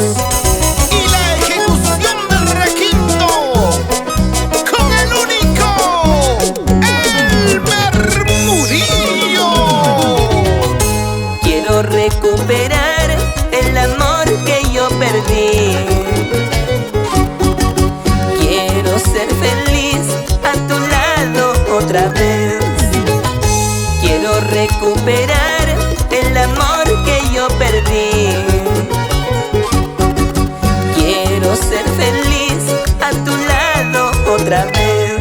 y la ejecución del requinto con el único Elmer Murillo. Quiero recuperar el amor que yo perdí. Quiero ser feliz a tu lado otra vez. Quiero recuperar el amor que yo perdí. Quiero ser feliz a tu lado otra vez.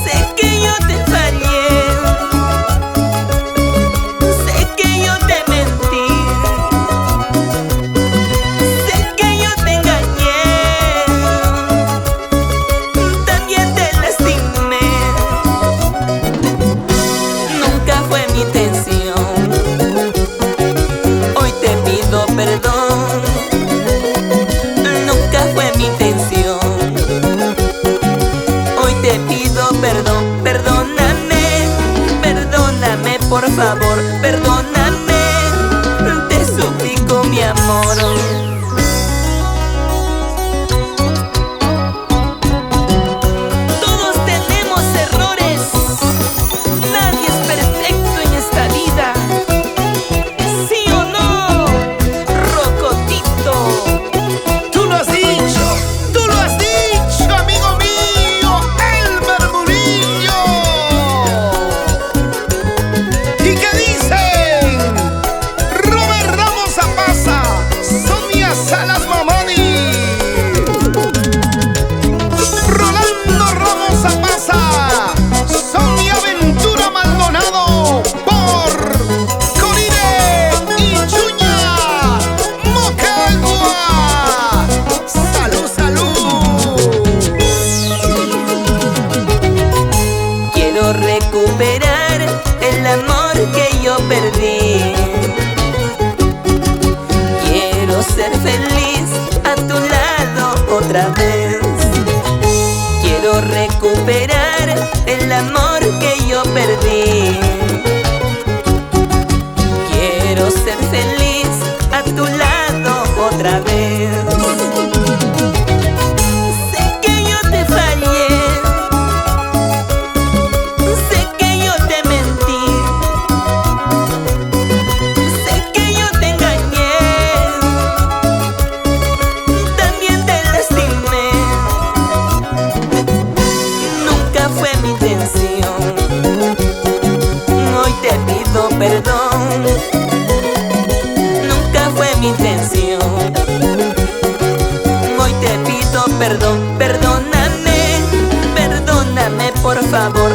Sé que yo te fallé, sé que yo te mentí, sé que yo te engañé, también te lastimé. Nunca fue mi intención, hoy te pido perdón. Nunca fue mi intención, hoy te pido perdón. Perdóname, perdóname por favor, perdóname, te suplico mi amor. Todos tenemos errores, nadie es perfecto en esta vida. ¿Sí o no, Rocotito? Tú lo has dicho, amigo mío, Elmer Murillo. ¿Y qué dicen? Robert Ramos Zapasa, Sonia Salas Mamani, Rolando Ramos Zapasa, Sonia Ventura Maldonado, por Corine y Chuña Mocagua. Salud, salud. Quiero recuperar el amor que yo perdí. Quiero ser feliz a tu lado otra vez. Quiero recuperar el amor que yo perdí. Quiero ser feliz a tu lado otra vez. Sé que yo te fallé, sé que yo te mentí, sé que yo te engañé, también te lastimé. Nunca fue mi intención, hoy te pido perdón. Nunca fue mi intención, hoy te pido perdón. Perdóname, perdóname por favor,